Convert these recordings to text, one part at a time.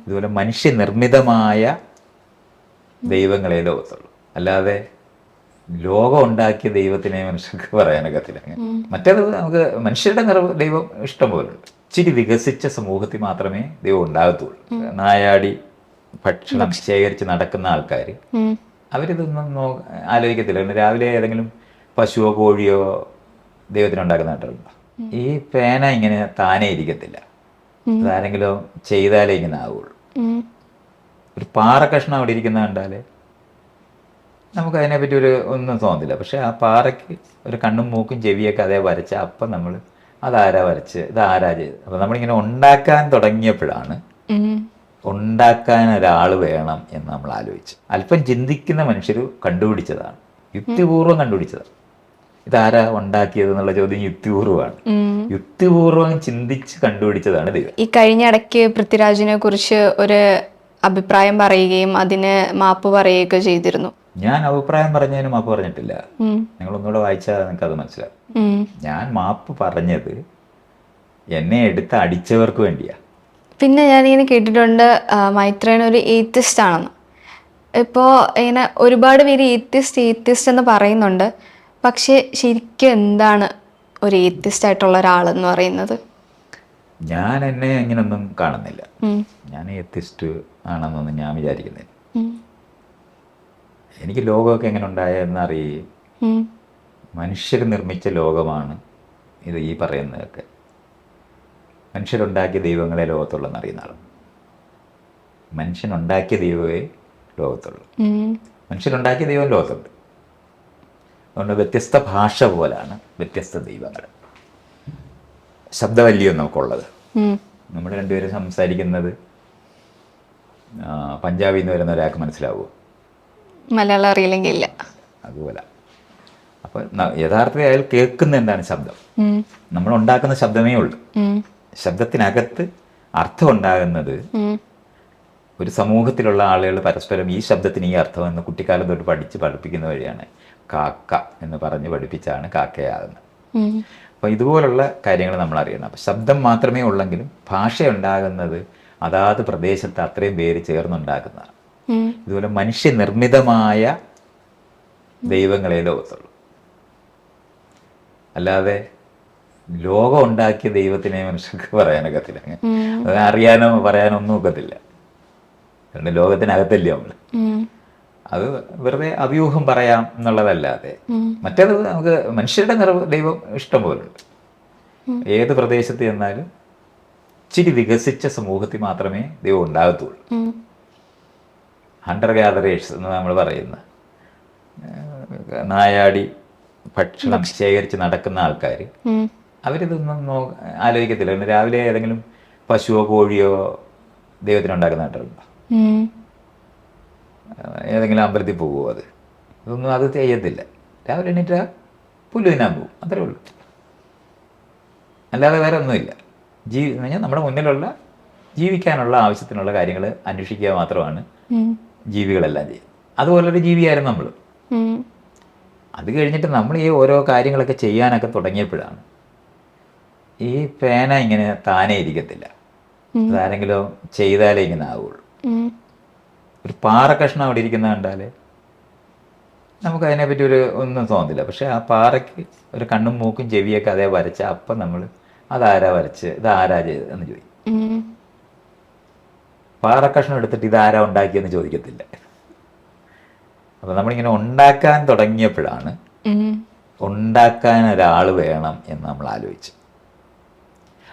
ഇതുപോലെ മനുഷ്യനിർമ്മിതമായ ദൈവങ്ങളെ ലോകത്തുള്ളൂ. അല്ലാതെ ലോകം ഉണ്ടാക്കിയ ദൈവത്തിനെ മനുഷ്യർക്ക് പറയാനൊക്കത്തില്ല. മറ്റേത് നമുക്ക് മനുഷ്യരുടെ ദൈവം ഇഷ്ടം പോലെ ഉണ്ട്. ഇച്ചിരി വികസിച്ച സമൂഹത്തിൽ മാത്രമേ ദൈവം ഉണ്ടാകത്തുള്ളൂ. നായാടി ഭക്ഷണം ശേഖരിച്ച് നടക്കുന്ന ആൾക്കാർ അവരിതൊന്നും ആലോചിക്കത്തില്ല. രാവിലെ ഏതെങ്കിലും പശുവോ കോഴിയോ ദൈവത്തിനുണ്ടാക്കുന്നതായിട്ടുണ്ടോ? ഈ പേന ഇങ്ങനെ താനേ ഇരിക്കത്തില്ല. അതാരെങ്കിലും ചെയ്താലേ ഇങ്ങനെ ആവുള്ളൂ. ഒരു പാറ കഷ്ണം അവിടെ ഇരിക്കുന്ന കണ്ടാല് നമുക്ക് അതിനെപ്പറ്റി ഒന്നും തോന്നില്ല. പക്ഷെ ആ പാറയ്ക്ക് ഒരു കണ്ണും മൂക്കും ചെവിയൊക്കെ അതേ വരച്ച അപ്പം നമ്മൾ അതാരാ വരച്ച് ഇതാരാ ചെയ്ത്. അപ്പം നമ്മളിങ്ങനെ ഉണ്ടാക്കാൻ തുടങ്ങിയപ്പോഴാണ് ഉണ്ടാക്കാൻ ഒരാൾ വേണം എന്ന് നമ്മൾ ആലോചിച്ചു. അല്പം ചിന്തിക്കുന്ന മനുഷ്യർ കണ്ടുപിടിച്ചതാണ്, യുക്തിപൂർവ്വം കണ്ടുപിടിച്ചതാണ്. ഇതാരാ ഉണ്ടാക്കിയത് എന്നുള്ള ചോദ്യം യുക്തിപൂർവ്വമാണ്. യുക്തിപൂർവ്വം ചിന്തിച്ച് കണ്ടുപിടിച്ചതാണ് ദൈവം. ഈ കഴിഞ്ഞ ഇടയ്ക്ക് പൃഥ്വിരാജിനെ കുറിച്ച് ഒരു അഭിപ്രായം പറയുകയും അതിന് മാപ്പ് പറയുകയൊക്കെ ചെയ്തിരുന്നു. ഞാൻ അഭിപ്രായം പറഞ്ഞതിന് മാപ്പ് പറഞ്ഞിട്ടില്ല. നിങ്ങൾ ഒന്നുകൂടെ വായിച്ചാൽ നിങ്ങൾക്ക് അത് മനസ്സിലാവും. ഞാൻ മാപ്പ് പറഞ്ഞത് എന്നെ എടുത്ത് അടിച്ചവർക്ക് വേണ്ടിയാ. പിന്നെ ഞാനിങ്ങനെ കേട്ടിട്ടുണ്ട് മൈത്രേൻ ഒരു ഏത്തിസ്റ്റ് ആണെന്ന്. ഇപ്പോൾ ഇങ്ങനെ ഒരുപാട് പേര് ഏത്തിസ്റ്റ് എന്ന് പറയുന്നുണ്ട്. പക്ഷെ ശരിക്കും എന്താണ് ഒരു ഏത്തിസ്റ്റ് ആയിട്ടുള്ള ഒരാളെന്ന് പറയുന്നത്? ഞാൻ എന്നെ ഇങ്ങനൊന്നും കാണുന്നില്ല. ഞാൻ ഏത്തിസ്റ്റ് ആണെന്നൊന്നും ഞാൻ വിചാരിക്കുന്നില്ല. എനിക്ക് ലോകമൊക്കെ എങ്ങനെ ഉണ്ടായെന്ന് അറിയുകയും മനുഷ്യർ നിർമ്മിച്ച ലോകമാണ് ഇത്. ഈ പറയുന്നതൊക്കെ മനുഷ്യരുണ്ടാക്കിയ ദൈവങ്ങളെ ലോകത്തുള്ളെന്ന് അറിയുന്ന ആളാണ്. മനുഷ്യനുണ്ടാക്കിയ ദൈവമേ ലോകത്തുള്ളൂ. മനുഷ്യരുണ്ടാക്കിയ ദൈവം ലോകത്തുണ്ട്. അതുകൊണ്ട് വ്യത്യസ്ത ഭാഷ പോലാണ് വ്യത്യസ്ത ദൈവങ്ങൾ. ശബ്ദവല്ലിയും നമുക്കുള്ളത്. നമ്മൾ രണ്ടുപേരും സംസാരിക്കുന്നത് പഞ്ചാബിൽ നിന്ന് വരുന്ന ഒരാൾക്ക് മനസ്സിലാവുമോ? മലയാളം അറിയില്ലെങ്കിൽ ഇല്ല. അതുപോലെ അപ്പോൾ യഥാർത്ഥത്തിൽ അയാൾ കേൾക്കുന്ന എന്താണ്? ശബ്ദം. നമ്മൾ ഉണ്ടാക്കുന്ന ശബ്ദമേ ഉള്ളൂ. ശബ്ദത്തിനകത്ത് അർത്ഥം ഉണ്ടാകുന്നത് ഒരു സമൂഹത്തിലുള്ള ആളുകൾ പരസ്പരം ഈ ശബ്ദത്തിന് ഈ അർത്ഥം എന്ന് കുട്ടിക്കാലം തൊട്ട് പഠിപ്പിക്കുന്ന വഴിയാണ്. കാക്ക എന്ന് പറഞ്ഞ് പഠിപ്പിച്ചാണ് കാക്കയാകുന്നത്. അപ്പോൾ ഇതുപോലുള്ള കാര്യങ്ങൾ നമ്മൾ അറിയണം. അപ്പം ശബ്ദം മാത്രമേ ഉള്ളെങ്കിലും ഭാഷ ഉണ്ടാകുന്നത് അതാത് പ്രദേശത്ത് അത്രയും പേര് ചേർന്നുണ്ടാക്കുന്നതാണ്. ഇതുപോലെ മനുഷ്യനിർമ്മിതമായ ദൈവങ്ങളെ ലോകത്തുള്ളൂ. അല്ലാതെ ലോകം ഉണ്ടാക്കിയ ദൈവത്തിനെ മനുഷ്യർക്ക് പറയാനൊക്കത്തില്ല. അത് അറിയാനോ പറയാനോ ഒന്നും ഒക്കത്തില്ല. കാരണം ലോകത്തിനകത്തല്ലേ നമ്മൾ. അത് വെറുതെ അഭ്യൂഹം പറയാം എന്നുള്ളതല്ലാതെ മറ്റേത് നമുക്ക് മനുഷ്യരുടെ ദൈവം ഇഷ്ടം പോലുണ്ട്. ഏത് പ്രദേശത്ത് ചെന്നാലും ഇച്ചിരി വികസിച്ച സമൂഹത്തിൽ മാത്രമേ ദൈവം ഉണ്ടാകത്തുള്ളൂ. ഹണ്ടർ ഗ്യാദറേഴ്സ് എന്ന് നമ്മൾ പറയുന്ന നായാടി ഭക്ഷണം ശേഖരിച്ച് നടക്കുന്ന ആൾക്കാർ അവരിതൊന്നും ആലോചിക്കത്തില്ല. രാവിലെ ഏതെങ്കിലും പശുവോ കോഴിയോ ദൈവത്തിനുണ്ടാക്കുന്നതായിട്ടുണ്ടോ? ഏതെങ്കിലും അമ്പലത്തിൽ പോകുമോ? ഇതൊന്നും അത് ചെയ്യത്തില്ല. രാവിലെ എണീറ്റാൽ പുല്ല് തിന്നാൻ പോകും, അത്രേ ഉള്ളൂ. അല്ലാതെ വേറെ ഒന്നുമില്ല. നമ്മുടെ മുന്നിലുള്ള ജീവിക്കാനുള്ള ആവശ്യത്തിനുള്ള കാര്യങ്ങൾ അന്വേഷിക്കുക മാത്രമാണ് ജീവികളെല്ലാം ചെയ്യുന്നത്. അതുപോലൊരു ജീവിയായിരുന്നു നമ്മൾ. അത് കഴിഞ്ഞിട്ട് നമ്മൾ ഈ ഓരോ കാര്യങ്ങളൊക്കെ ചെയ്യാനൊക്കെ തുടങ്ങിയപ്പോഴാണ് ഈ പേന ഇങ്ങനെ താനേ ഇരിക്കത്തില്ല. അതാരെങ്കിലും ചെയ്താലേ ഇങ്ങനെ ആവുള്ളൂ. ഒരു പാറ കഷ്ണം അവിടെ ഇരിക്കുന്ന കണ്ടാൽ നമുക്ക് അതിനെപ്പറ്റി ഒന്നും തോന്നില്ല. പക്ഷെ ആ പാറയ്ക്ക് ഒരു കണ്ണും മൂക്കും ചെവിയൊക്കെ അതേ വരച്ച അപ്പം നമ്മൾ അതാരാ വരച്ച് ഇതാരാ ചെയ്ത് എന്ന് ചോദിക്കും. പാറ കഷ്ണം എടുത്തിട്ട് ഇതാരാ ഉണ്ടാക്കിയെന്ന് ചോദിക്കത്തില്ല. അപ്പം നമ്മളിങ്ങനെ ഉണ്ടാക്കാൻ തുടങ്ങിയപ്പോഴാണ് ഉണ്ടാക്കാൻ ഒരാൾ വേണം എന്ന് നമ്മൾ ആലോചിച്ചു.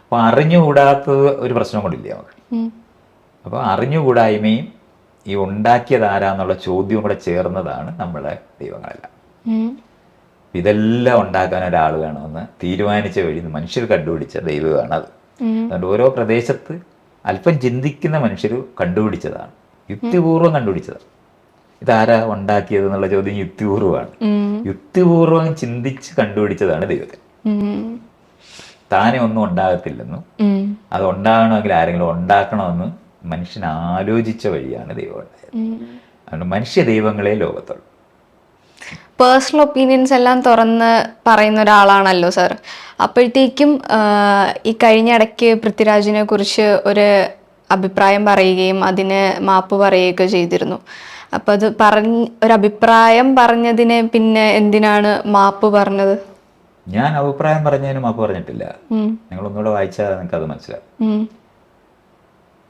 അപ്പം അറിഞ്ഞുകൂടാത്തത് ഒരു പ്രശ്നം കൊണ്ടില്ലേ നമുക്ക്. അപ്പോൾ അറിഞ്ഞുകൂടായ്മയും ഈ ഉണ്ടാക്കിയത് ആരാന്നുള്ള ചോദ്യവും കൂടെ ചേർന്നതാണ് നമ്മളെ ദൈവങ്ങളെല്ലാം. ഇതെല്ലാം ഉണ്ടാക്കാൻ ഒരാൾ വേണമെന്ന് തീരുമാനിച്ച വഴി മനുഷ്യർ കണ്ടുപിടിച്ച ദൈവമാണ് അത്. അതുകൊണ്ട് ഓരോ പ്രദേശത്ത് അല്പം ചിന്തിക്കുന്ന മനുഷ്യർ കണ്ടുപിടിച്ചതാണ്, യുക്തിപൂർവ്വം കണ്ടുപിടിച്ചതാണ്. ഇതാരാ ഉണ്ടാക്കിയത് എന്നുള്ള ചോദ്യം യുക്തിപൂർവ്വമാണ്. യുക്തിപൂർവ്വം ചിന്തിച്ച് കണ്ടുപിടിച്ചതാണ് ദൈവത്തെ. താനെ ഒന്നും ഉണ്ടാകത്തില്ലെന്നും അത് ഉണ്ടാകണമെങ്കിൽ ആരെങ്കിലും ഉണ്ടാക്കണമെന്ന് മനുഷ്യൻ ആലോചിച്ച വഴിയാണ് ദൈവം ഉണ്ടായത്. അതുകൊണ്ട് മനുഷ്യ ദൈവങ്ങളെ ലോകത്തുള്ളൂ. പേഴ്സണൽ ഒപ്പീനിയൻസ് എല്ലാം തുറന്ന് പറയുന്ന ഒരാളാണല്ലോ സാർ. അപ്പോഴത്തേക്കും ഈ കഴിഞ്ഞ ഇടയ്ക്ക് പൃഥ്വിരാജിനെ കുറിച്ച് ഒരു അഭിപ്രായം പറയുകയും അതിന് മാപ്പ് പറയുകയൊക്കെ ചെയ്തിരുന്നു. അപ്പം അത് ഒരഭിപ്രായം പറഞ്ഞതിന് പിന്നെ എന്തിനാണ് മാപ്പ് പറഞ്ഞത്? ഞാൻ അഭിപ്രായം പറഞ്ഞതിന് മാപ്പ് പറഞ്ഞിട്ടില്ല. ഉം. നിങ്ങൾ ഒന്നുകൂടെ വായിച്ചാൽ നിങ്ങൾക്ക് അത് മനസ്സിലാവും. ഉം.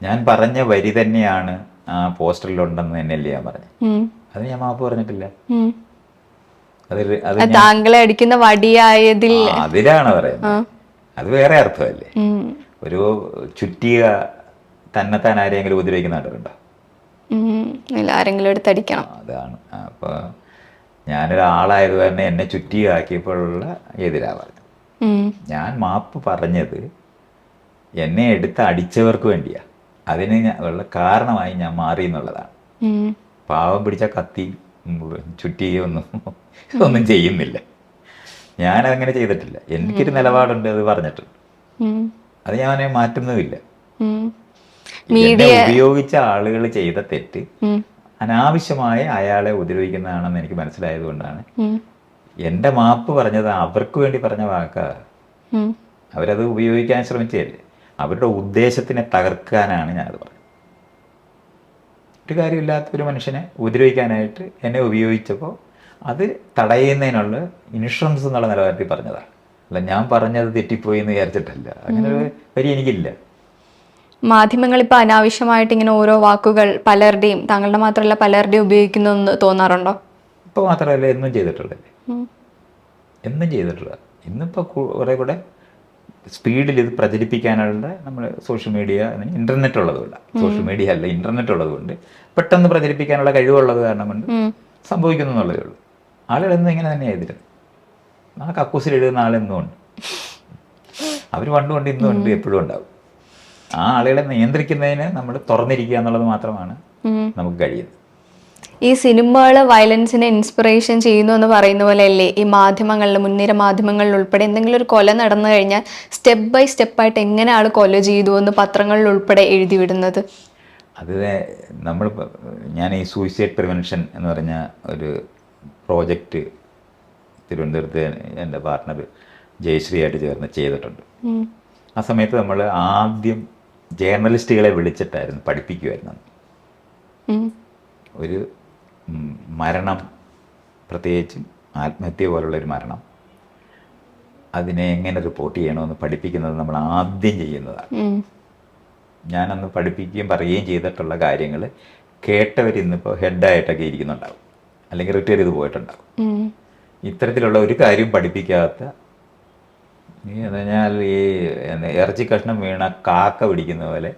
ഞാൻ പറഞ്ഞ വരി തന്നെയാണ് ആ പോസ്റ്ററിലുണ്ടെന്ന് തന്നെയല്ലേ ഞാൻ പറഞ്ഞു. ഉം. അത് ഞാൻ മാപ്പ് പറഞ്ഞിട്ടില്ല. ഉം. അത് അത് അത് താങ്കളെ അടിക്കുന്ന വടിയായതിൽ അതിലാണ് പറയുന്നത്. അത് വേറെ അർത്ഥമല്ലേ. ഒരു ചുറ്റിക തന്നെത്താൻ ആരെങ്കിലും ഉപദ്രവിക്കുന്ന കണ്ടിട്ടുണ്ടോ? ഇല്ല, ആരെങ്കിലും എടുത്തടിക്കണം. അതാണ്. അപ്പോൾ ഞാനൊരാളായത് തന്നെ എന്നെ ചുറ്റിയാക്കിയപ്പോഴുള്ള എതിരാ പറഞ്ഞു. ഞാൻ മാപ്പ് പറഞ്ഞത് എന്നെ എടുത്ത് അടിച്ചവർക്ക് വേണ്ടിയാ. അതിന് ഉള്ള കാരണമായി ഞാൻ മാറി എന്നുള്ളതാണ്. പാവം പിടിച്ച കത്തി ചുറ്റിയൊന്നും ചെയ്യുന്നില്ല. ഞാനങ്ങനെ ചെയ്തിട്ടില്ല. എനിക്കൊരു നിലപാടുണ്ട്, അത് പറഞ്ഞിട്ടുണ്ട്. അത് ഞാൻ മാറ്റുന്നതുമില്ല. എന്നെ ഉപയോഗിച്ച ആളുകൾ ചെയ്ത തെറ്റ് അനാവശ്യമായി അയാളെ ഉപദ്രവിക്കുന്നതാണെന്ന് എനിക്ക് മനസ്സിലായത് കൊണ്ടാണ് എൻ്റെ മാപ്പ് പറഞ്ഞത്. അവർക്ക് വേണ്ടി പറഞ്ഞ വാക്കാ. അവരത് ഉപയോഗിക്കാൻ ശ്രമിച്ചതല്ലേ. അവരുടെ ഉദ്ദേശത്തിനെ തകർക്കാനാണ് ഞാനത് പറഞ്ഞത്. ഒരു കാര്യമില്ലാത്തൊരു മനുഷ്യനെ ഉപദ്രവിക്കാനായിട്ട് എന്നെ ഉപയോഗിച്ചപ്പോൾ അത് തടയുന്നതിനുള്ള ഇൻഷുറൻസ് എന്നുള്ള നിലവാരത്തിൽ പറഞ്ഞതാണ്. അല്ല ഞാൻ പറഞ്ഞത് തെറ്റിപ്പോയി എന്ന് വിചാരിച്ചിട്ടല്ല. അങ്ങനെ ഒരു വരി എനിക്കില്ല. മാധ്യമങ്ങൾ ഇപ്പൊ അനാവശ്യമായിട്ട് ഇങ്ങനെ ഓരോ വാക്കുകൾ പലരുടെയും, താങ്കളുടെ മാത്രമല്ല പലരുടെയും ഉപയോഗിക്കുന്നു എന്ന് തോന്നാറുണ്ടോ? ഇപ്പൊ മാത്രമല്ല, എന്നും ചെയ്തിട്ടുള്ളതല്ലേ. എന്നും ചെയ്തിട്ടുള്ള. ഇന്നിപ്പോൾ കുറെ കൂടെ സ്പീഡിൽ ഇത് പ്രചരിപ്പിക്കാനുള്ള നമ്മൾ സോഷ്യൽ മീഡിയ, ഇന്റർനെറ്റ് ഉള്ളതുകൊണ്ട്, സോഷ്യൽ മീഡിയ അല്ല ഇന്റർനെറ്റ് ഉള്ളതുകൊണ്ട് പെട്ടെന്ന് പ്രചരിപ്പിക്കാനുള്ള കഴിവുള്ളത് കാരണം കൊണ്ട് സംഭവിക്കുന്നു എന്നുള്ളതേ ഉള്ളൂ. ആളുകളെന്നും ഇങ്ങനെ തന്നെ ചെയ്തിരുന്നു. ആ കക്കൂസിൽ എഴുതുന്ന ആളെന്നും ഉണ്ട്. അവർ പണ്ടുകൊണ്ട് ഇന്നും ഉണ്ട്, എപ്പോഴും ഉണ്ടാവും. ആ ആളുകളെ നിയന്ത്രിക്കുന്നതിന് നമ്മൾ തുറന്നിരിക്കുക എന്നുള്ളത് മാത്രമാണ് നമുക്ക് കഴിയുന്നത്. ഈ സിനിമകൾ വയലൻസിനെ ഇൻസ്പിറേഷൻ ചെയ്യുന്നു എന്ന് പറയുന്ന പോലെ അല്ലേ ഈ മാധ്യമങ്ങളിൽ, മുൻനിര മാധ്യമങ്ങളിൽ ഉൾപ്പെടെ എന്തെങ്കിലും ഒരു കൊല നടന്നു കഴിഞ്ഞാൽ സ്റ്റെപ്പ് ബൈ സ്റ്റെപ്പായിട്ട് എങ്ങനെ ആൾ കൊല ചെയ്തു എന്ന് പത്രങ്ങളിൽ ഉൾപ്പെടെ എഴുതി വിടുന്നത്? അത് നമ്മൾ, ഞാൻ ഈ സൂയിസൈഡ് പ്രിവെൻഷൻ എന്ന് പറഞ്ഞ ഒരു പ്രോജക്റ്റ് തിരുവനന്തപുരത്ത് എൻ്റെ പാർട്ട്ണർ ജയശ്രീ ആയിട്ട് ചേർന്ന് ചെയ്തിട്ടുണ്ട്. ആ സമയത്ത് നമ്മൾ ആദ്യം ജേർണലിസ്റ്റുകളെ വിളിച്ചിട്ടായിരുന്നു പഠിപ്പിക്കുമായിരുന്നു. ഒരു മരണം, പ്രത്യേകിച്ച് ആത്മഹത്യ പോലുള്ളൊരു മരണം, അതിനെ എങ്ങനെ റിപ്പോർട്ട് ചെയ്യണമെന്ന് പഠിപ്പിക്കുന്നത് നമ്മൾ ആദ്യം ചെയ്യുന്നതാണ്. ഞാനന്ന് പഠിപ്പിക്കുകയും പറയുകയും ചെയ്തിട്ടുള്ള കാര്യങ്ങൾ കേട്ടവരിന്നിപ്പോൾ ഹെഡായിട്ടൊക്കെ ഇരിക്കുന്നുണ്ടാവും, അല്ലെങ്കിൽ റിട്ടയർ ചെയ്ത് പോയിട്ടുണ്ടാവും. ഇത്തരത്തിലുള്ള ഒരു കാര്യം പഠിപ്പിക്കാത്ത, എന്ന് പറഞ്ഞാൽ ഈ ഇറച്ചി കഷ്ണം വീണ കാക്ക പിടിക്കുന്ന പോലെ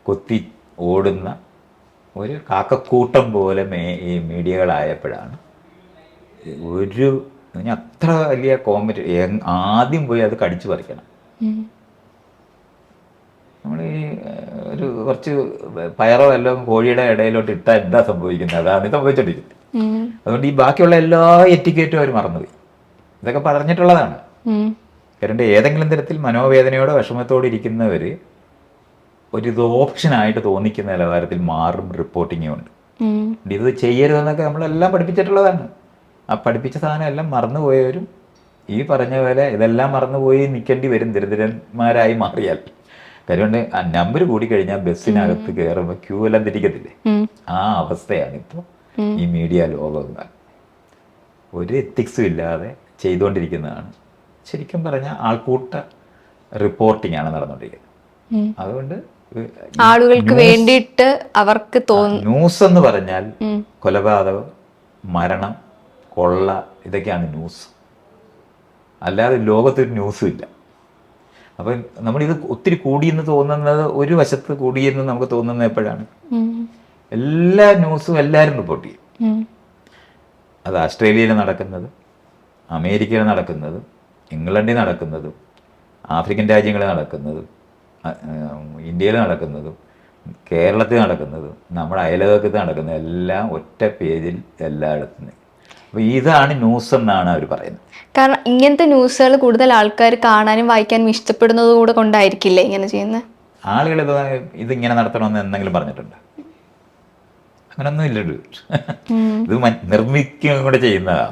കൊത്തി ഓടുന്ന ഒരു കാക്കക്കൂട്ടം പോലെ ഈ മീഡിയകളായപ്പോഴാണ് ഒരു അത്ര വലിയ കോമ്പറ്റ് ആദ്യം പോയി അത് കടിച്ചു പറിക്കണം. നമ്മൾ ഈ ഒരു കുറച്ച് പയറോ എല്ലാം കോഴിയുടെ ഇടയിലോട്ട് ഇട്ടാൽ എന്താ സംഭവിക്കുന്നത്, അതാണ് സംഭവിച്ചോണ്ടിരിക്കുന്നത്. അതുകൊണ്ട് ഈ ബാക്കിയുള്ള എല്ലാ എറ്റിക്കേറ്റും അവർ മറന്നുപോയി. ഇതൊക്കെ പറഞ്ഞിട്ടുള്ളതാണ്. കാരണം ഏതെങ്കിലും തരത്തിൽ മനോവേദനയോടെ വിഷമത്തോടെ ഇരിക്കുന്നവർ ഒരു ഓപ്ഷനായിട്ട് തോന്നിക്കുന്ന നിലവാരത്തിൽ മാറും റിപ്പോർട്ടിങ്ങും ഉണ്ട്. ഇത് ചെയ്യരുതെന്നൊക്കെ നമ്മളെല്ലാം പഠിപ്പിച്ചിട്ടുള്ളതാണ്. ആ പഠിപ്പിച്ച സാധനം എല്ലാം മറന്നുപോയവരും ഈ പറഞ്ഞ പോലെ ഇതെല്ലാം മറന്നുപോയി നിൽക്കേണ്ടി വരും ദരിദ്രന്മാരായി മാറിയാൽ. കാര്യമുണ്ട്, ആ നമ്പർ കൂടിക്കഴിഞ്ഞാൽ ബസ്സിനകത്ത് കയറുമ്പോൾ ക്യൂ എല്ലാം തിരിക്കത്തില്ലേ, ആ അവസ്ഥയാണ് ഇപ്പോൾ ഈ മീഡിയ ലോകം. ഒരു എത്തിക്സും ഇല്ലാതെ ചെയ്തുകൊണ്ടിരിക്കുന്നതാണ്. ശരിക്കും പറഞ്ഞാൽ ആൾക്കൂട്ട റിപ്പോർട്ടിംഗ് ആണ് നടന്നുകൊണ്ടിരിക്കുന്നത്. അതുകൊണ്ട് ആളുകൾക്ക് വേണ്ടിയിട്ട് അവർക്ക് ന്യൂസ് എന്ന് പറഞ്ഞാൽ കൊലപാതകം, മരണം, കൊള്ള, ഇതൊക്കെയാണ് ന്യൂസ്. അല്ലാതെ ലോകത്തൊരു ന്യൂസും ഇല്ല. അപ്പം നമ്മളിത് ഒത്തിരി കൂടിയെന്ന് തോന്നുന്നത്, ഒരു വശത്ത് കൂടിയെന്ന് നമുക്ക് തോന്നുന്നത് എപ്പോഴാണ്? എല്ലാ ന്യൂസും എല്ലാവരും റിപ്പോർട്ട് ചെയ്യും. അത് ആസ്ട്രേലിയയിൽ നടക്കുന്നത്, അമേരിക്കയിൽ നടക്കുന്നത്, ഇംഗ്ലണ്ടിൽ നടക്കുന്നതും, ആഫ്രിക്കൻ രാജ്യങ്ങളിൽ നടക്കുന്നതും, ഇന്ത്യയിൽ നടക്കുന്നതും, കേരളത്തിൽ നടക്കുന്നതും, നമ്മുടെ അയൽവക്കത്ത് നടക്കുന്നതും എല്ലാം ഒറ്റ പേജിൽ എല്ലായിടത്തും. അപ്പോൾ ഇതാണ് ന്യൂസ് എന്നാണ് അവർ പറയുന്നത്. കാരണം ഇങ്ങനത്തെ ന്യൂസുകൾ കൂടുതൽ ആൾക്കാർ കാണാനും വായിക്കാനും ഇഷ്ടപ്പെടുന്നത് കൂടെ കൊണ്ടായിരിക്കില്ലേ ഇങ്ങനെ ചെയ്യുന്നത്? ആളുകൾ ഇതിങ്ങനെ നടത്തണമെന്ന് എന്തെങ്കിലും പറഞ്ഞിട്ടുണ്ട്? അങ്ങനൊന്നും ഇല്ലല്ലോ. ഇത് നിർമ്മിക്കുകയും കൂടെ ചെയ്യുന്നതാ.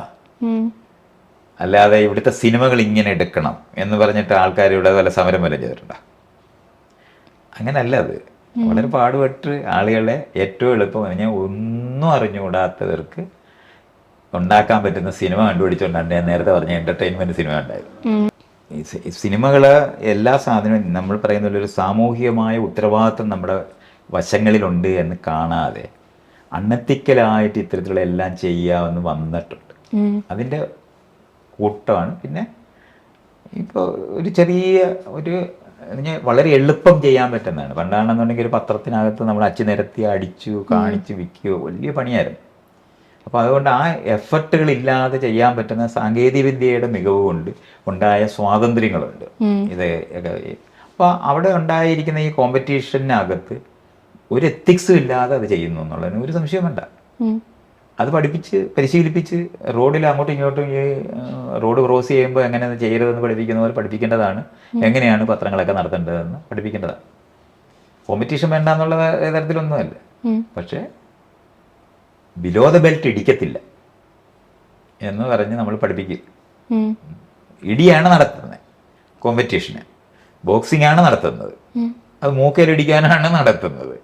അല്ലാതെ ഇവിടുത്തെ സിനിമകൾ ഇങ്ങനെ എടുക്കണം എന്ന് പറഞ്ഞിട്ട് ആൾക്കാർ ഇവിടെ വല്ല സമരം വല്ല ചെയ്തിട്ടുണ്ടോ? അങ്ങനല്ല. അത് വളരെ പാടുപെട്ട് ആളുകളെ ഏറ്റവും എളുപ്പം പറഞ്ഞാൽ ഒന്നും അറിഞ്ഞുകൂടാത്തവർക്ക് ഉണ്ടാക്കാൻ പറ്റുന്ന സിനിമ കണ്ടുപിടിച്ചുകൊണ്ടാണ് ഞാൻ നേരത്തെ പറഞ്ഞ എൻ്റർടൈൻമെൻറ്റ് സിനിമ ഉണ്ടായത്. ഈ സിനിമകൾ എല്ലാ സാധനവും നമ്മൾ പറയുന്ന പോലെ ഒരു സാമൂഹികമായ ഉത്തരവാദിത്വം നമ്മുടെ വശങ്ങളിലുണ്ട് എന്ന് കാണാതെ അൺഎത്തിക്കലായിട്ട് ഇത്തരത്തിലുള്ള എല്ലാം ചെയ്യാമെന്ന് വന്നിട്ടുണ്ട്. അതിൻ്റെ കൂട്ടമാണ്. പിന്നെ ഇപ്പോൾ ഒരു ചെറിയ ഒരു വളരെ എളുപ്പം ചെയ്യാൻ പറ്റുന്നതാണ്. പണ്ടാണെന്നുണ്ടെങ്കിൽ ഒരു പത്രത്തിനകത്ത് നമ്മൾ അച്ചു നിരത്തി അടിച്ചു കാണിച്ചു വിൽക്കുകയോ വലിയ പണിയായിരുന്നു. അപ്പോൾ അതുകൊണ്ട് ആ എഫർട്ടുകളില്ലാതെ ചെയ്യാൻ പറ്റുന്ന സാങ്കേതികവിദ്യയുടെ മികവ് കൊണ്ട് ഉണ്ടായ സ്വാതന്ത്ര്യങ്ങളുണ്ട് ഇത്. അപ്പോൾ അവിടെ ഉണ്ടായിരിക്കുന്ന ഈ കോമ്പറ്റീഷനകത്ത് ഒരു എത്തിക്സും ഇല്ലാതെ അത് ചെയ്യുന്നു എന്നുള്ളതിന് ഒരു സംശയം വേണ്ട. അത് പഠിപ്പിച്ച് പരിശീലിപ്പിച്ച് റോഡിൽ അങ്ങോട്ടും ഇങ്ങോട്ടും ഈ റോഡ് ക്രോസ് ചെയ്യുമ്പോൾ എങ്ങനെ ചെയ്യരുതെന്ന് പഠിപ്പിക്കുന്നവർ പഠിപ്പിക്കേണ്ടതാണ്. എങ്ങനെയാണ് പത്രങ്ങളൊക്കെ നടത്തേണ്ടതെന്ന് പഠിപ്പിക്കേണ്ടതാണ്. കോമ്പറ്റീഷൻ വേണ്ട എന്നുള്ള തരത്തിലൊന്നുമല്ല. പക്ഷേ ബിലോ ദ ബെൽറ്റ് ഇടിക്കത്തില്ല എന്ന് പറഞ്ഞ് നമ്മൾ പഠിപ്പിക്കും. ഇടിയാണ് നടത്തുന്നത് കോമ്പറ്റീഷന്, ബോക്സിംഗ് ആണ് നടത്തുന്നത്, അത് മൂക്കയിലിടിക്കാനാണ് നടത്തുന്നത്.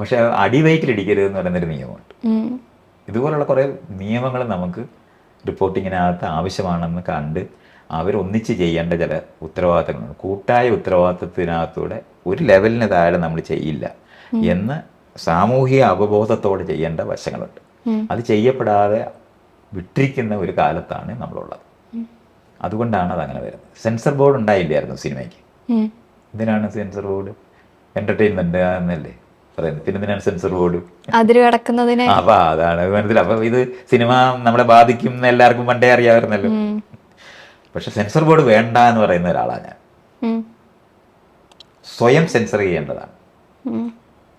പക്ഷെ അടിവയറ്റിലിടിക്കരുത് എന്ന് പറയുന്നൊരു നിയമമുണ്ട്. ഇതുപോലുള്ള കുറേ നിയമങ്ങൾ നമുക്ക് റിപ്പോർട്ടിങ്ങിനകത്ത് ആവശ്യമാണെന്ന് കണ്ട് അവരൊന്നിച്ച് ചെയ്യേണ്ട ചില ഉത്തരവാദിത്തങ്ങളുണ്ട്. കൂട്ടായ ഉത്തരവാദിത്തത്തിനകത്തൂടെ ഒരു ലെവലിന് താഴെ നമ്മൾ ചെയ്യില്ല എന്ന് സാമൂഹിക അവബോധത്തോടെ ചെയ്യേണ്ട വശങ്ങളുണ്ട്. അത് ചെയ്യപ്പെടാതെ വിട്ടിരിക്കുന്ന ഒരു കാലത്താണ് നമ്മളുള്ളത്. അതുകൊണ്ടാണ് അതങ്ങനെ വരുന്നത്. സെൻസർ ബോർഡ് ഉണ്ടായില്ലായിരുന്നു സിനിമയ്ക്ക്. എന്തിനാണ് സെൻസർ ബോർഡ്? എൻ്റർടൈൻമെൻറ്റ് എന്നല്ലേ പറയുന്നത്. പിന്നെ എന്തിനാണ് സെൻസർ ബോർഡ്? അതിര് കടക്കുന്നതിന്. അപ്പം അതാണ് മനസ്സിലായി. അപ്പം ഇത് സിനിമ നമ്മളെ ബാധിക്കും എന്ന് എല്ലാവർക്കും പണ്ടേ അറിയാമായിരുന്നല്ലോ. പക്ഷെ സെൻസർ ബോർഡ് വേണ്ട എന്ന് പറയുന്ന ഒരാളാണ് ഞാൻ. സ്വയം സെൻസർ ചെയ്യേണ്ടതാണ്.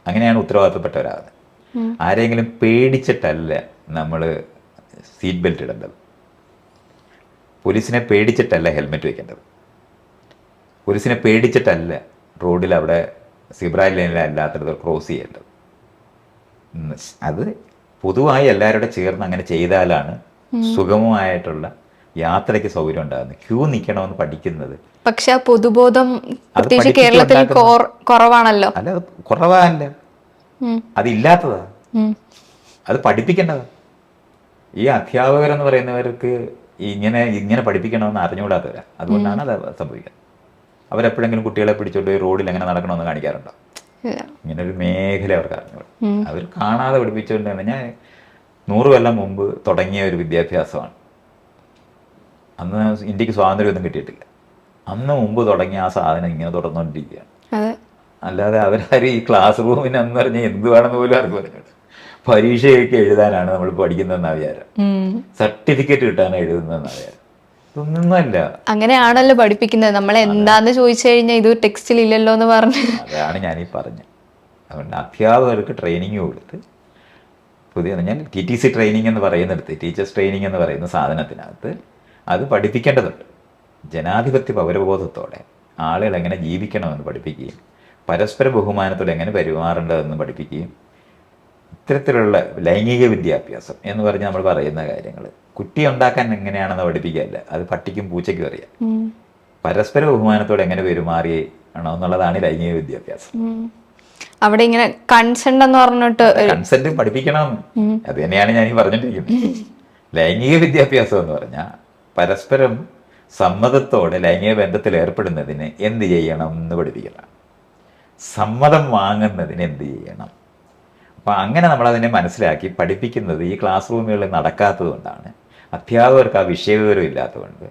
അങ്ങനെയാണ് ഉത്തരവാദിത്തപ്പെട്ടവരാകുന്നത്. ആരെങ്കിലും പേടിച്ചിട്ടല്ല നമ്മൾ സീറ്റ് ബെൽറ്റ് ഇടേണ്ടത്. പോലീസിനെ പേടിച്ചിട്ടല്ല ഹെൽമെറ്റ് വയ്ക്കേണ്ടത്. പോലീസിനെ പേടിച്ചിട്ടല്ല റോഡിൽ അവിടെ സിബ്ര ലൈനിലല്ലാത്തത് ക്രോസ് ചെയ്യേണ്ടത്. അത് പൊതുവായി എല്ലാവരുടെ ചേർന്ന് അങ്ങനെ ചെയ്താലാണ് സുഗമമായിട്ടുള്ള യാത്രയ്ക്ക് സൗകര്യം ഉണ്ടാകുന്നത്. ക്യൂ നിൽക്കണമെന്ന് പഠിക്കുന്നത്. പക്ഷെ ആ പൊതുബോധം കേരളത്തിൽ കുറവാണല്ലോ. അല്ല, അത് കുറവല്ല, അതില്ലാത്തതാ. അത് പഠിപ്പിക്കേണ്ടതാ. ഈ അധ്യാപകരെന്ന് പറയുന്നവർക്ക് ഇങ്ങനെ പഠിപ്പിക്കണമെന്ന് അറിഞ്ഞുകൂടാത്തവരാ. അതുകൊണ്ടാണ് അത് സംഭവിക്കുന്നത്. അവരെപ്പോഴെങ്കിലും കുട്ടികളെ പിടിച്ചോണ്ട് റോഡിൽ എങ്ങനെ നടക്കണമെന്ന് കാണിക്കാറുണ്ടോ? ഇങ്ങനെ ഒരു മേഖല അവർക്ക് അറിഞ്ഞൂടാ. അവർ കാണാതെ പഠിപ്പിച്ചുകൊണ്ട് തന്നെ. ഞാൻ 100 കൊല്ലം മുമ്പ് തുടങ്ങിയ ഒരു വിദ്യാഭ്യാസമാണ്. അന്ന് ഇന്ത്യക്ക് സ്വാതന്ത്ര്യമൊന്നും കിട്ടിയിട്ടില്ല. അന്ന് മുമ്പ് തുടങ്ങിയ ആ സാധനം ഇങ്ങനെ തുടർന്നുകൊണ്ടിരിക്കുകയാണ്. അല്ലാതെ അവരാരും ഈ ക്ലാസ് റൂമിന് എന്ന് പറഞ്ഞാൽ എന്തുവാണെന്ന് പോലും ആർക്ക് പറഞ്ഞിട്ട് പരീക്ഷയൊക്കെ എഴുതാനാണ് നമ്മൾ പഠിക്കുന്നതെന്നാ വിചാരം. സർട്ടിഫിക്കറ്റ് കിട്ടാനാണ് എഴുതുന്നതെന്നാ വിചാരം. ഇതൊന്നല്ല. അങ്ങനെയാണല്ലോ പഠിപ്പിക്കുന്നത്. നമ്മൾ എന്താന്ന് ചോദിച്ചു കഴിഞ്ഞാൽ ഇത് ടെക്സ്റ്റിൽ ഇല്ലല്ലോ എന്ന് പറഞ്ഞു. അതാണ് ഞാനീ പറഞ്ഞത്. അതുകൊണ്ട് അധ്യാപകർക്ക് ട്രെയിനിങ് കൊടുത്ത് പുതിയ ഞാൻ TTC ട്രെയിനിങ് എന്ന് പറയുന്നിടത്ത്, ടീച്ചേഴ്സ് ട്രെയിനിങ് എന്ന് പറയുന്ന സാധനത്തിനകത്ത് അത് പഠിപ്പിക്കേണ്ടതുണ്ട്. ജനാധിപത്യ പൗരബോധത്തോടെ ആളുകൾ എങ്ങനെ ജീവിക്കണമെന്ന് പഠിപ്പിക്കുകയും പരസ്പര ബഹുമാനത്തോടെ എങ്ങനെ പെരുമാറേണ്ടതെന്ന് പഠിപ്പിക്കുകയും ഇത്തരത്തിലുള്ള ലൈംഗിക വിദ്യാഭ്യാസം എന്ന് പറഞ്ഞ് നമ്മൾ പറയുന്ന കാര്യങ്ങൾ കുട്ടി ഉണ്ടാക്കാൻ എങ്ങനെയാണെന്ന് പഠിപ്പിക്കുകയല്ല. അത് പട്ടിക്കും പൂച്ചയ്ക്കും അറിയാം. പരസ്പര ബഹുമാനത്തോടെ എങ്ങനെ പെരുമാറിയണോ എന്നുള്ളതാണ് ലൈംഗിക വിദ്യാഭ്യാസം. അവിടെ ഇങ്ങനെ കൺസെന്റ് എന്ന് പറഞ്ഞിട്ട് കൺസെന്റ് പഠിപ്പിക്കണം. അത് തന്നെയാണ് ഞാൻ ഈ പറഞ്ഞിട്ടിരിക്കുന്നത്. ലൈംഗിക വിദ്യാഭ്യാസം എന്ന് പറഞ്ഞാൽ പരസ്പരം സമ്മതത്തോടെ ലൈംഗിക ബന്ധത്തിൽ ഏർപ്പെടുന്നതിന് എന്ത് ചെയ്യണം എന്ന് പഠിപ്പിക്കണം. സമ്മതം വാങ്ങുന്നതിന് എന്ത് ചെയ്യണം. അപ്പം അങ്ങനെ നമ്മളതിനെ മനസ്സിലാക്കി പഠിപ്പിക്കുന്നത് ഈ ക്ലാസ് റൂമുകളിൽ നടക്കാത്തത് കൊണ്ടാണ്. അധ്യാപകർക്ക് ആ വിഷയവിവരം ഇല്ലാത്തതുകൊണ്ട്,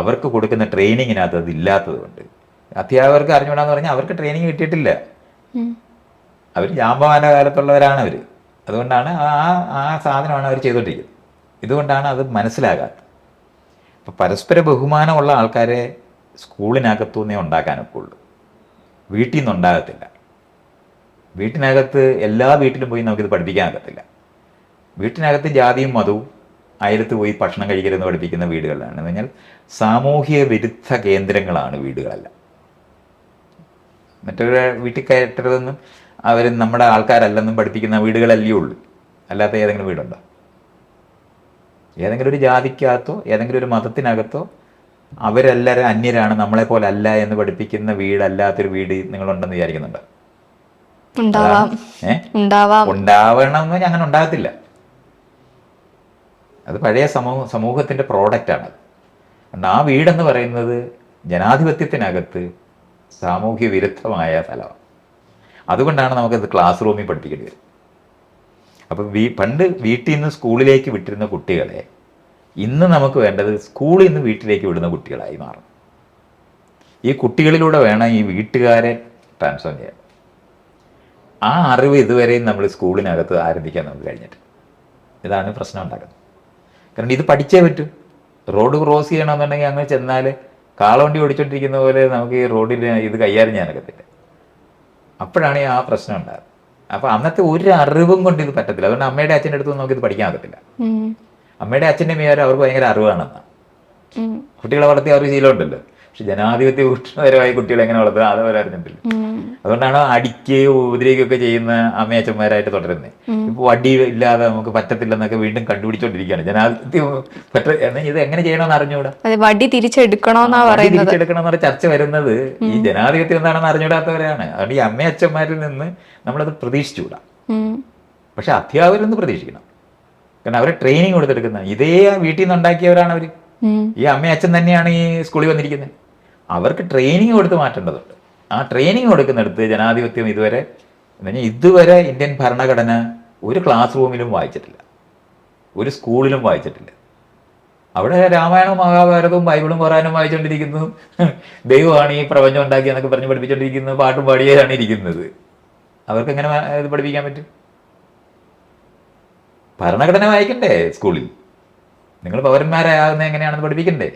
അവർക്ക് കൊടുക്കുന്ന ട്രെയിനിങ്ങിനകത്ത് അത് ഇല്ലാത്തത് കൊണ്ട്. അധ്യാപകർക്ക് അറിഞ്ഞുകൂടാന്ന് പറഞ്ഞാൽ അവർക്ക് ട്രെയിനിങ് കിട്ടിയിട്ടില്ല. അവർ ജാമ്പവാന കാലത്തുള്ളവരാണ് അവർ. അതുകൊണ്ടാണ് ആ സാധനമാണ് അവർ ചെയ്തുകൊണ്ടിരിക്കുന്നത്. ഇതുകൊണ്ടാണ് അത് മനസ്സിലാകാത്തത്. അപ്പം പരസ്പര ബഹുമാനമുള്ള ആൾക്കാരെ സ്കൂളിനകത്തുനിന്നേ ഉണ്ടാക്കാനൊക്കെ ഉള്ളൂ. വീട്ടിൽ നിന്നുണ്ടാകത്തില്ല. വീട്ടിനകത്ത് എല്ലാ വീട്ടിലും പോയി നമുക്കിത് പഠിപ്പിക്കാനാകത്തില്ല. വീട്ടിനകത്ത് ജാതിയും മതവും അയലത്ത് പോയി ഭക്ഷണം കഴിക്കരുതെന്ന് പഠിപ്പിക്കുന്ന വീടുകളിലാണ്. എന്ന് പറഞ്ഞാൽ സാമൂഹിക വിരുദ്ധ കേന്ദ്രങ്ങളാണ് വീടുകളെല്ലാം. മറ്റൊരു വീട്ടിൽ കയറ്റരുതെന്നും അവർ നമ്മുടെ ആൾക്കാരല്ലെന്നും പഠിപ്പിക്കുന്ന വീടുകളല്ലേ ഉള്ളൂ. അല്ലാത്ത ഏതെങ്കിലും വീടുണ്ടോ? ഏതെങ്കിലും ഒരു ജാതിക്കകത്തോ ഏതെങ്കിലും ഒരു മതത്തിനകത്തോ അവരെല്ലാവരും അന്യരാണ്, നമ്മളെപ്പോലെ അല്ല എന്ന് പഠിപ്പിക്കുന്ന വീടല്ലാത്തൊരു വീട് നിങ്ങളുണ്ടെന്ന് വിചാരിക്കുന്നുണ്ടോ? ഉണ്ടാവാം. ഉണ്ടാവണമെന്ന് അങ്ങനെ ഉണ്ടാകത്തില്ല. അത് പഴയ സമൂഹത്തിൻ്റെ പ്രോഡക്റ്റാണ്. കാരണം ആ വീടെന്ന് പറയുന്നത് ജനാധിപത്യത്തിനകത്ത് സാമൂഹ്യ വിരുദ്ധമായ സ്ഥലമാണ്. അതുകൊണ്ടാണ് നമുക്കത് ക്ലാസ് റൂമിൽ പഠിപ്പിക്കേണ്ടി വരും. അപ്പം പണ്ട് വീട്ടിൽ നിന്ന് സ്കൂളിലേക്ക് വിട്ടിരുന്ന കുട്ടികളെ ഇന്ന് നമുക്ക് വേണ്ടത് സ്കൂളിൽ നിന്ന് വീട്ടിലേക്ക് വിടുന്ന കുട്ടികളായി മാറും. ഈ കുട്ടികളിലൂടെ വേണം ഈ വീട്ടുകാരെ ട്രാൻസ്ഫോം ചെയ്യാൻ. ആ അറിവ് ഇതുവരെയും നമ്മൾ സ്കൂളിനകത്ത് ആരംഭിക്കാൻ നമുക്ക് കഴിഞ്ഞിട്ട്. ഇതാണ് പ്രശ്നം ഉണ്ടാക്കുന്നത്. കാരണം ഇത് പഠിച്ചേ പറ്റൂ. റോഡ് ക്രോസ് ചെയ്യണമെന്നുണ്ടെങ്കിൽ അങ്ങനെ ചെന്നാൽ കാളവണ്ടി ഓടിച്ചോണ്ടിരിക്കുന്ന പോലെ നമുക്ക് ഈ റോഡിൽ ഇത് കൈകാര്യം ചെയ്യാനൊക്കത്തില്ല. അപ്പോഴാണ് ആ പ്രശ്നം ഉണ്ടാകുന്നത്. അപ്പോൾ അന്നത്തെ ഒരു അറിവും കൊണ്ട് ഇത് പറ്റത്തില്ല. അതുകൊണ്ട് അമ്മയുടെ അച്ഛൻ്റെ അടുത്ത് നമുക്ക് ഇത് പഠിക്കാൻ പറ്റത്തില്ല. അമ്മയുടെ അച്ഛൻ്റെ വിചാരം അവർക്ക് ഭയങ്കര അറിവാണെന്നാണ്. കുട്ടികളെ വളർത്തി അവർക്ക് ശീലമുണ്ടല്ലോ. പക്ഷെ ജനാധിപത്യ ഭൂഷണപരമായി കുട്ടികളെ എങ്ങനെ വളർത്തുക അത് അവർ അറിഞ്ഞിട്ടില്ല. അതുകൊണ്ടാണ് അടിക്കുകയോ ഉപദ്രവിക്കുകയൊക്കെ ചെയ്യുന്ന അമ്മയച്ഛന്മാരായിട്ട് തുടരുന്നത്. ഇപ്പോൾ വടി ഇല്ലാതെ നമുക്ക് പറ്റത്തില്ലെന്നൊക്കെ വീണ്ടും കണ്ടുപിടിച്ചോണ്ടിരിക്കുകയാണ്. ജനാധിപത്യം ഇത് എങ്ങനെ ചെയ്യണമെന്ന് അറിഞ്ഞുകൂടാ. വടി തിരിച്ചെടുക്കണമെന്ന് പറഞ്ഞ ചർച്ച വരുന്നത് ഈ ജനാധിപത്യം എന്താണെന്ന് അറിഞ്ഞുകൂടാത്തവരാണ്. അതുകൊണ്ട് ഈ അമ്മയച്ഛന്മാരിൽ നിന്ന് നമ്മളത് പ്രതീക്ഷിച്ചുകൂടാ. പക്ഷെ അധ്യാപകരിൽ നിന്ന് പ്രതീക്ഷിക്കണം. കാരണം അവരെ ട്രെയിനിങ് കൊടുത്തെടുക്കുന്ന ഇതേ വീട്ടിൽ നിന്ന് ഉണ്ടാക്കിയവരാണ് അവർ. ഈ അമ്മയച്ഛൻ തന്നെയാണ് ഈ സ്കൂളിൽ വന്നിരിക്കുന്നത്. അവർക്ക് ട്രെയിനിങ് കൊടുത്ത് മാറ്റേണ്ടതുണ്ട്. ആ ട്രെയിനിങ് കൊടുക്കുന്നിടത്ത് ജനാധിപത്യം ഇതുവരെ ഇന്ത്യൻ ഭരണഘടന ഒരു ക്ലാസ് റൂമിലും വായിച്ചിട്ടില്ല, ഒരു സ്കൂളിലും വായിച്ചിട്ടില്ല. അവിടെ രാമായണവും മഹാഭാരതവും ബൈബിളും ഖുറാനും വായിച്ചുകൊണ്ടിരിക്കുന്നു. ദൈവമാണ് ഈ പ്രപഞ്ചം ഉണ്ടാക്കിയെന്നൊക്കെ പറഞ്ഞ് പഠിപ്പിച്ചുകൊണ്ടിരിക്കുന്നു. പാട്ടും പാടിയാണ് ഇരിക്കുന്നത്. അവർക്ക് എങ്ങനെ ഇത് പഠിപ്പിക്കാൻ പറ്റും? ഭരണഘടന വായിക്കണ്ടേ സ്കൂളിൽ? നിങ്ങൾ പൗരന്മാരാകുന്നത് എങ്ങനെയാണെന്ന് പഠിപ്പിക്കണ്ടേ?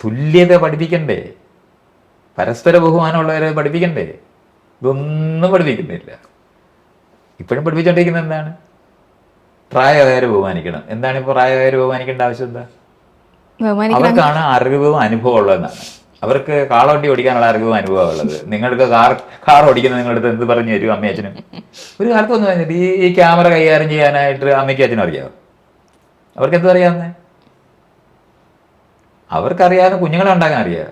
തുല്യത പഠിപ്പിക്കണ്ടേ? പരസ്പര ബഹുമാനമുള്ളവരെ പഠിപ്പിക്കണ്ടേ? ഇതൊന്നും പഠിപ്പിക്കുന്നില്ല. ഇപ്പോഴും പഠിപ്പിച്ചുകൊണ്ടിരിക്കുന്നത് എന്താണ്? പ്രായമായവരെ ബഹുമാനിക്കണം. എന്താണ് ഇപ്പോൾ പ്രായമായവരെ ബഹുമാനിക്കേണ്ട ആവശ്യം എന്താ? അവർക്കാണ് അറിവും അനുഭവം ഉള്ളതെന്നാണ്. അവർക്ക് കാളവണ്ടി ഓടിക്കാനുള്ള അറിവും അനുഭവം ഉള്ളത്. നിങ്ങൾക്ക് കാർ ഓടിക്കുന്ന നിങ്ങളുടെ അടുത്ത് എന്ത് പറഞ്ഞു തരും അമ്മയച്ഛനും? ഒരു കാലത്തൊന്നും പറഞ്ഞിട്ട് ഈ ക്യാമറ കൈകാര്യം ചെയ്യാനായിട്ട് അമ്മയ്ക്കും അച്ഛനും അറിയാമോ? അവർക്ക് എന്തും അറിയാവുന്നേ? അവർക്കറിയാവുന്ന കുഞ്ഞുങ്ങളെ ഉണ്ടാക്കാൻ അറിയാം.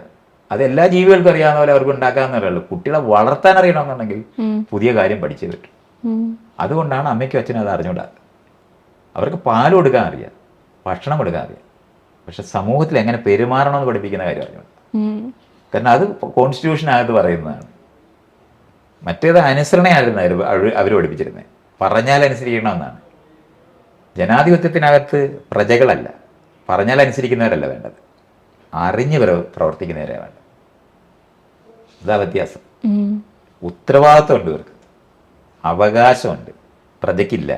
അത് എല്ലാ ജീവികൾക്കും അറിയാവുന്ന പോലെ അവർക്ക് ഉണ്ടാക്കാവുന്നവരുള്ളൂ. കുട്ടികളെ വളർത്താൻ അറിയണമെന്നുണ്ടെങ്കിൽ പുതിയ കാര്യം പഠിച്ചേ പറ്റും. അതുകൊണ്ടാണ് അമ്മയ്ക്കും അച്ഛനും അത് അറിഞ്ഞുകൂടാ. അവർക്ക് പാൽ കൊടുക്കാൻ അറിയാം, ഭക്ഷണം കൊടുക്കാൻ അറിയാം. പക്ഷെ സമൂഹത്തിൽ എങ്ങനെ പെരുമാറണമെന്ന് പഠിപ്പിക്കുന്ന കാര്യം അറിഞ്ഞുകൂടാ. കാരണം അത് കോൺസ്റ്റിറ്റ്യൂഷനകത്ത് പറയുന്നതാണ്. മറ്റേത് അനുസരണയായിരുന്നു അവർ പഠിപ്പിച്ചിരുന്നത്. പറഞ്ഞാൽ അനുസരിക്കണമെന്നാണ്. ജനാധിപത്യത്തിനകത്ത് പ്രജകളല്ല, പറഞ്ഞാൽ അനുസരിക്കുന്നവരല്ല വേണ്ടത്, അറിഞ്ഞ് പ്രവർത്തിക്കുന്നവരെ വേണ്ടത്. ഇതാ വ്യത്യാസം. ഉത്തരവാദിത്വമുണ്ട് ഇവർക്ക്, അവകാശമുണ്ട്. പ്രജയ്ക്കില്ല.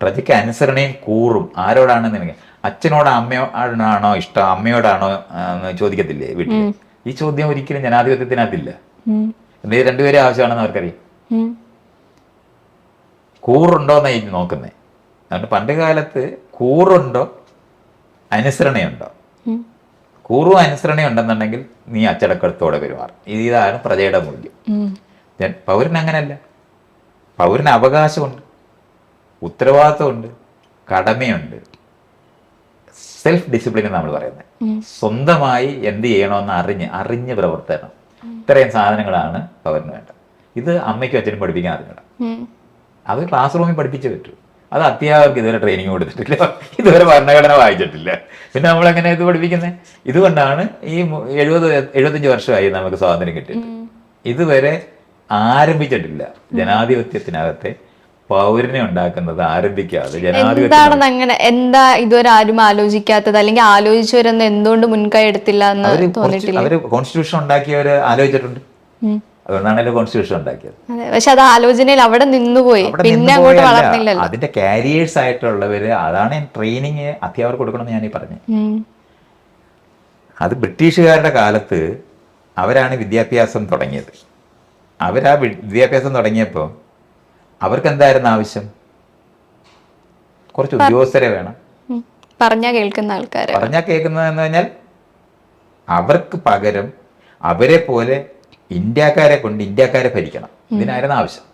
പ്രജയ്ക്ക് അനുസരണയും കൂറും ആരോടാണെന്ന് എനിക്ക് അച്ഛനോട് അമ്മയോടാണോ ഇഷ്ടം, അമ്മയോടാണോ എന്ന് ചോദിക്കത്തില്ലേ വീട്ടിൽ? ഈ ചോദ്യം ഒരിക്കലും ജനാധിപത്യത്തിനകത്തില്ല. എന്തെങ്കിലും രണ്ടുപേരും ആവശ്യമാണെന്ന് അവർക്കറിയാം. കൂറുണ്ടോന്നാണ് നോക്കുന്നത്. അതുകൊണ്ട് പണ്ട് കാലത്ത് കൂറുണ്ടോ അനുസരണയുണ്ടോ? കൂറും അനുസരണയും ഉണ്ടെന്നുണ്ടെങ്കിൽ നീ അച്ചടക്കത്തോടെ പെരുമാറും. ഇതാണ് പ്രജയുടെ മൂല്യം. പൗരന് അങ്ങനെയല്ല. പൗരന് അവകാശമുണ്ട്, ഉത്തരവാദിത്വമുണ്ട്, കടമയുണ്ട്, സെൽഫ് ഡിസിപ്ലിൻ നമ്മൾ പറയുന്നത്. സ്വന്തമായി എന്ത് ചെയ്യണമെന്ന് അറിഞ്ഞ് പ്രവർത്തനം. ഇത്രയും സാധനങ്ങളാണ് പൗരന് വേണ്ടത്. ഇത് അമ്മയ്ക്കും അച്ഛനും പഠിപ്പിക്കാൻ അറിഞ്ഞില്ല. അത് ക്ലാസ് റൂമിൽ പഠിപ്പിച്ചേ പറ്റൂ. അത് അധ്യാപകർക്ക് ഇതുവരെ ട്രെയിനിങ് കൊടുത്തിട്ടില്ല, ഇതുവരെ ഭരണഘടന വായിച്ചിട്ടില്ല. പിന്നെ നമ്മളെങ്ങനെ ഇത് പഠിപ്പിക്കുന്നത്? ഇതുകൊണ്ടാണ് ഈ 70-75 വർഷമായി നമുക്ക് സ്വാതന്ത്ര്യം കിട്ടിയിട്ട് ഇതുവരെ ആരംഭിച്ചിട്ടില്ല ജനാധിപത്യത്തിനകത്തെ പൗരനെ ഉണ്ടാക്കുന്നത്. ആരംഭിക്കാതെ ജനാധിപത്യം അങ്ങനെ എന്താ ഇതുവരെ ആരും ആലോചിക്കാത്തത്, അല്ലെങ്കിൽ ആലോചിച്ചവരെന്ന് എന്തുകൊണ്ട് മുൻകൈ എടുത്തില്ല എന്ന് തോന്നിയിട്ടില്ല? അവര് കോൺസ്റ്റിറ്റ്യൂഷൻ ഉണ്ടാക്കിയവര് ആലോചിച്ചിട്ടുണ്ട്. അതുകൊണ്ടാണല്ലോ കോൺസ്റ്റിറ്റ്യൂഷൻ ഉണ്ടാക്കിയത്. പക്ഷെ അത് ആലോചനയിൽ അവിടെ നിന്നുപോയി, പിന്നെ അങ്ങോട്ട് വളർന്നില്ലല്ലോ. അതിന്റെ കാരിയേഴ്സ് ആയിട്ടുള്ളവര്, അതാണ് ട്രെയിനിങ് അധ്യാപകർക്ക് കൊടുക്കണമെന്ന് ഞാനീ പറഞ്ഞു. അത് ബ്രിട്ടീഷുകാരുടെ കാലത്ത് അവരാണ് വിദ്യാഭ്യാസം തുടങ്ങിയത്. അവരാ വിദ്യാഭ്യാസം തുടങ്ങിയപ്പോൾ അവർക്ക് എന്തായിരുന്നു ആവശ്യം? കുറച്ച് ഉദ്യോഗസ്ഥരെ വേണം, പറഞ്ഞാൽ കേൾക്കുന്ന ആൾക്കാരെ. പറഞ്ഞാൽ കേൾക്കുന്നതെന്ന് പറഞ്ഞാൽ അവർക്ക് പകരം അവരെ പോലെ ഇന്ത്യക്കാരെ കൊണ്ട് ഇന്ത്യക്കാരെ ഭരിക്കണം. ഇതിനായിരുന്നു ആവശ്യം.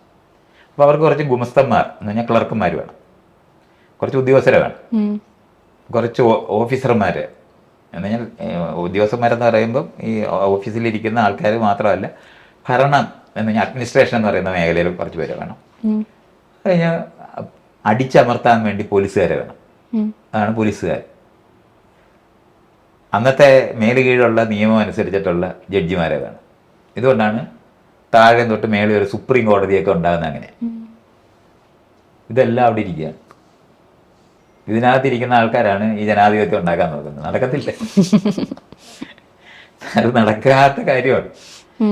അപ്പോൾ അവർക്ക് കുറച്ച് ഗുമസ്തന്മാർ എന്ന് പറഞ്ഞാൽ ക്ലർക്കുമാർ വേണം, കുറച്ച് ഉദ്യോഗസ്ഥരെ വേണം, കുറച്ച് ഓഫീസർമാർ എന്ന് പറഞ്ഞാൽ ഉദ്യോഗസ്ഥന്മാരെന്ന് പറയുമ്പം ഈ ഓഫീസിലിരിക്കുന്ന ആൾക്കാർ മാത്രമല്ല, ഭരണം എന്ന് അഡ്മിനിസ്ട്രേഷൻ എന്ന് പറയുന്ന മേഖലയിൽ കുറച്ച് പേര് വേണം. കഴിഞ്ഞ് അടിച്ചമർത്താൻ വേണ്ടി പോലീസുകാരെ വേണം. അതാണ് പോലീസുകാർ. അന്നത്തെ മേലുകീഴുള്ള നിയമം അനുസരിച്ചിട്ടുള്ള ജഡ്ജിമാരെ വേണം. ഇതുകൊണ്ടാണ് താഴെ തൊട്ട് മേലെ ഒരു സുപ്രീം കോടതിയൊക്കെ ഉണ്ടാകുന്നത്. അങ്ങനെ ഇതെല്ലാം അവിടെ ഇരിക്കുകയാണ്. ഇതിനകത്തിരിക്കുന്ന ആൾക്കാരാണ് ഈ ജനാധിപത്യം ഉണ്ടാക്കാൻ നോക്കുന്നത്. നടക്കത്തില്ല, അത് നടക്കാത്ത കാര്യമാണ്.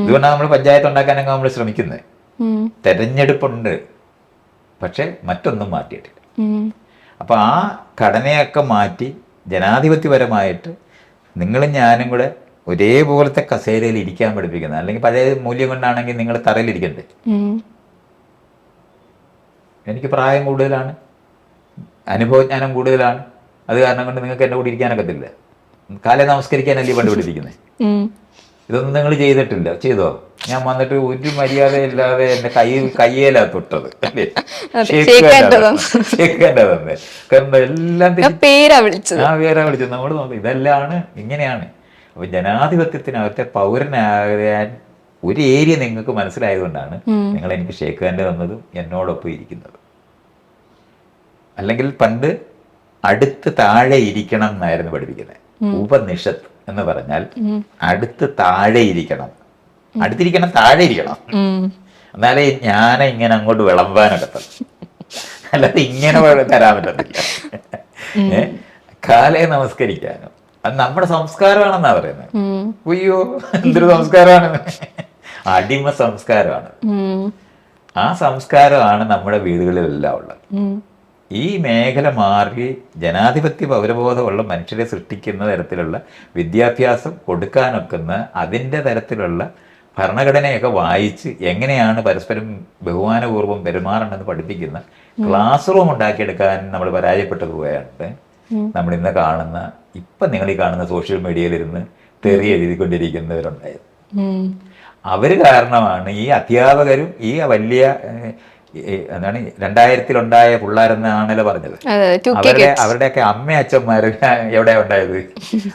ഇതുകൊണ്ടാണ് നമ്മൾ പഞ്ചായത്ത് ഉണ്ടാക്കാനൊക്കെ നമ്മൾ ശ്രമിക്കുന്നത്. തെരഞ്ഞെടുപ്പുണ്ട്, പക്ഷെ മറ്റൊന്നും മാറ്റിയിട്ടില്ല. അപ്പൊ ആ ഘടനയൊക്കെ മാറ്റി ജനാധിപത്യപരമായിട്ട് നിങ്ങളും ഞാനും കൂടെ ഒരേപോലത്തെ കസേരയിൽ ഇരിക്കാൻ പഠിപ്പിക്കുന്നത്. അല്ലെങ്കിൽ പഴയ മൂല്യം കൊണ്ടാണെങ്കിൽ നിങ്ങൾ തറയിലിരിക്കണ്ടേ? എനിക്ക് പ്രായം കൂടുതലാണ്, അനുഭവജ്ഞാനം കൂടുതലാണ്, അത് കാരണം കൊണ്ട് നിങ്ങൾക്ക് എൻ്റെ കൂടെ ഇരിക്കാനൊക്കത്തില്ല. കാലെ നമസ്കരിക്കാനല്ലേ പണ്ട് പഠിപ്പിക്കുന്നത്. ഇതൊന്നും നിങ്ങൾ ചെയ്തിട്ടില്ല. ചെയ്തോ? ഞാൻ വന്നിട്ട് ഒരു മര്യാദയില്ലാതെ എൻ്റെ കയ്യേലാ തൊട്ടത് അല്ലേ? എല്ലാം പേരാ വിളിച്ചത്. നമ്മൾ നോക്കും, ഇതെല്ലാണ് ഇങ്ങനെയാണ്. അപ്പൊ ജനാധിപത്യത്തിനകത്തെ പൗരനാകാൻ ഒരു ഏരിയ നിങ്ങൾക്ക് മനസ്സിലായതുകൊണ്ടാണ് നിങ്ങൾ എനിക്ക് ഷേക്ക് ഹാൻഡ് തന്നതും എന്നോടൊപ്പം ഇരിക്കുന്നത്. അല്ലെങ്കിൽ പണ്ട് അടുത്ത് താഴെ ഇരിക്കണം എന്നായിരുന്നു പഠിപ്പിക്കുന്നത്. ഉപനിഷത്ത് എന്ന് പറഞ്ഞാൽ അടുത്ത് താഴെ ഇരിക്കണം, അടുത്തിരിക്കണം, താഴെ ഇരിക്കണം. എന്നാലേ ഞാനെ ഇങ്ങനെ അങ്ങോട്ട് വിളമ്പാനൊക്കെ തന്നെ, അല്ലാതെ ഇങ്ങനെ തരാൻ പറ്റത്തില്ല. കാലേ നമസ്കരിക്കാനും അത് നമ്മുടെ സംസ്കാരമാണെന്നാ പറയുന്നത്. അയ്യോ, എന്തൊരു സംസ്കാരമാണ്! അടിമ സംസ്കാരമാണ്. ആ സംസ്കാരമാണ് നമ്മുടെ വീടുകളിലെല്ലാം ഉള്ളത്. ഈ മേഖല മാറി ജനാധിപത്യ പൗരബോധമുള്ള മനുഷ്യരെ സൃഷ്ടിക്കുന്ന തരത്തിലുള്ള വിദ്യാഭ്യാസം കൊടുക്കാനൊക്കുന്ന അതിൻ്റെ തരത്തിലുള്ള ഭരണഘടനയൊക്കെ വായിച്ച് എങ്ങനെയാണ് പരസ്പരം ബഹുമാനപൂർവ്വം പെരുമാറണമെന്ന് പഠിപ്പിക്കുന്ന ക്ലാസ് റൂം ഉണ്ടാക്കിയെടുക്കാൻ നമ്മൾ പരാജയപ്പെട്ടു പോവുകയാണ്. നമ്മൾ ഇന്ന് കാണുന്ന, ഇപ്പം നിങ്ങൾ ഈ കാണുന്ന സോഷ്യൽ മീഡിയയിലിരുന്ന് തെറി എഴുതിക്കൊണ്ടിരിക്കുന്നവരുണ്ടായത്. അവർ കാരണമാണ് ഈ അധ്യാപകരും ഈ വലിയ എന്താണ് 2000-ലുണ്ടായ പിള്ളേരെന്നാണല്ലോ പറഞ്ഞത്. അവരുടെയൊക്കെ അമ്മ അച്ഛന്മാർ എവിടെയാ ഉണ്ടായത്?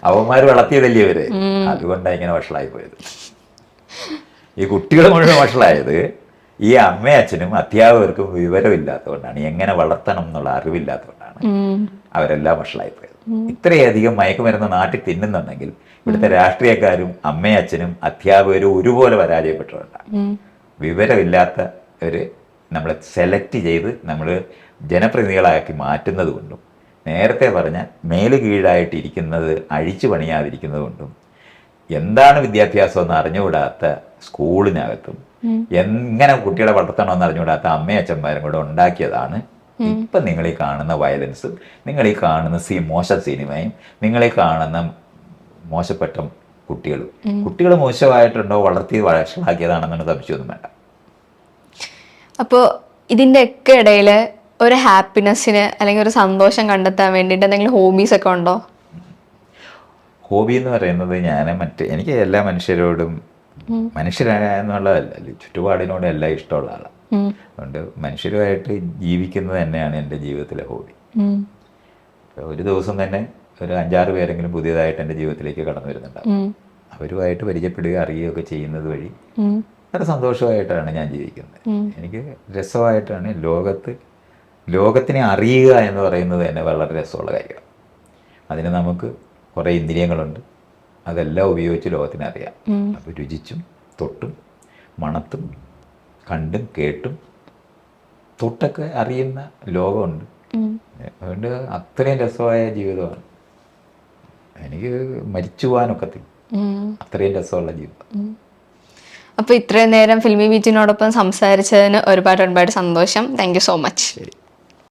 അവന്മാർ വളർത്തിയതല്ലേ ഇവര്. അതുകൊണ്ടാണ് ഇങ്ങനെ വഷളായി പോയത്. ഈ കുട്ടികൾ മുഴുവൻ വഷളായത് ഈ അമ്മയും അച്ഛനും അധ്യാപകർക്കും വിവരമില്ലാത്തതുകൊണ്ടാണ്, എങ്ങനെ വളർത്തണം എന്നുള്ള അറിവില്ലാത്തതുകൊണ്ടാണ് അവരെല്ലാം വഷളായി പോയത്. ഇത്രയധികം മയക്കുമരുന്ന് നാട്ടിൽ തിന്നുന്നുണ്ടെങ്കിൽ ഇവിടുത്തെ രാഷ്ട്രീയക്കാരും അമ്മയും അച്ഛനും അധ്യാപകരും ഒരുപോലെ പരാജയപ്പെട്ടിട്ടുണ്ടാണ്. വിവരമില്ലാത്ത ഒരു നമ്മളെ സെലക്ട് ചെയ്ത് നമ്മൾ ജനപ്രതിനിധികളാക്കി മാറ്റുന്നത് കൊണ്ടും, നേരത്തെ പറഞ്ഞ മേല് കീഴായിട്ടിരിക്കുന്നത് അഴിച്ചു പണിയാതിരിക്കുന്നത് കൊണ്ടും, എന്താണ് വിദ്യാഭ്യാസം എന്ന് അറിഞ്ഞുകൂടാത്ത സ്കൂളിനകത്തും എങ്ങനെ കുട്ടികളെ വളർത്തണമെന്ന് അറിഞ്ഞുകൂടാത്ത അമ്മയച്ഛന്മാരും കൂടെ ഉണ്ടാക്കിയതാണ് ഇപ്പം നിങ്ങൾ ഈ കാണുന്ന വയലൻസും, നിങ്ങൾ ഈ കാണുന്ന മോശം സിനിമയും, നിങ്ങൾ ഈ കാണുന്ന മോശപ്പെട്ട കുട്ടികളും. കുട്ടികൾ മോശമായിട്ടുണ്ടോ, വളർത്തി വഷളാക്കിയതാണെന്നാണ് സംശയമൊന്നും വേണ്ട. അപ്പോൾ ഇതിൻ്റെ ഒക്കെ ഇടയിൽ ഒരു ഹാപ്പിനെസ്സിന് അല്ലെങ്കിൽ ഒരു സന്തോഷം കണ്ടെത്താൻ വേണ്ടിയിട്ട് എന്തെങ്കിലും ഹോബീസ് ഒക്കെ ഉണ്ടോ? ഹോബി എന്ന് പറയുന്നത് എനിക്ക് എല്ലാ മനുഷ്യരോടും, മനുഷ്യരെന്നുള്ളതല്ല, ചുറ്റുപാടിനോടും എല്ലാം ഇഷ്ടമുള്ള ആളാണ്. അതുകൊണ്ട് മനുഷ്യരുമായിട്ട് ജീവിക്കുന്നത് തന്നെയാണ് എൻ്റെ ജീവിതത്തിലെ ഹോബി. ഒരു ദിവസം തന്നെ ഒരു 5-6 പേരെങ്കിലും പുതിയതായിട്ട് എൻ്റെ ജീവിതത്തിലേക്ക് കടന്നു വരുന്നുണ്ടാവും. അവരുമായിട്ട് പരിചയപ്പെടുക, അറിയുകയൊക്കെ ചെയ്യുന്നത് വഴി വളരെ സന്തോഷമായിട്ടാണ് ഞാൻ ജീവിക്കുന്നത്. എനിക്ക് രസമായിട്ടാണ് ലോകത്തിനെ അറിയുക എന്ന് പറയുന്നത് തന്നെ വളരെ രസമുള്ള കാര്യമാണ്. അതിന് നമുക്ക് കുറേ ഇന്ദ്രിയങ്ങളുണ്ട്, അതെല്ലാം ഉപയോഗിച്ച് ലോകത്തിനെ അറിയാം. അപ്പോൾ രുചിച്ചും തൊട്ടും മണത്തും കണ്ടും കേട്ടും തൊട്ടൊക്കെ അറിയുന്ന ലോകമുണ്ട്. അതുകൊണ്ട് അത്രയും രസമായ ജീവിതമാണ്. എനിക്ക് മരിച്ചു പോകാനൊക്കത്തില്ല, അത്രയും രസമുള്ള ജീവിതം. അപ്പോൾ ഇത്രയും നേരം ഫിൽമി ബീറ്റിനോടൊപ്പം സംസാരിച്ചതിന് ഒരുപാട് സന്തോഷം. Thank you so much.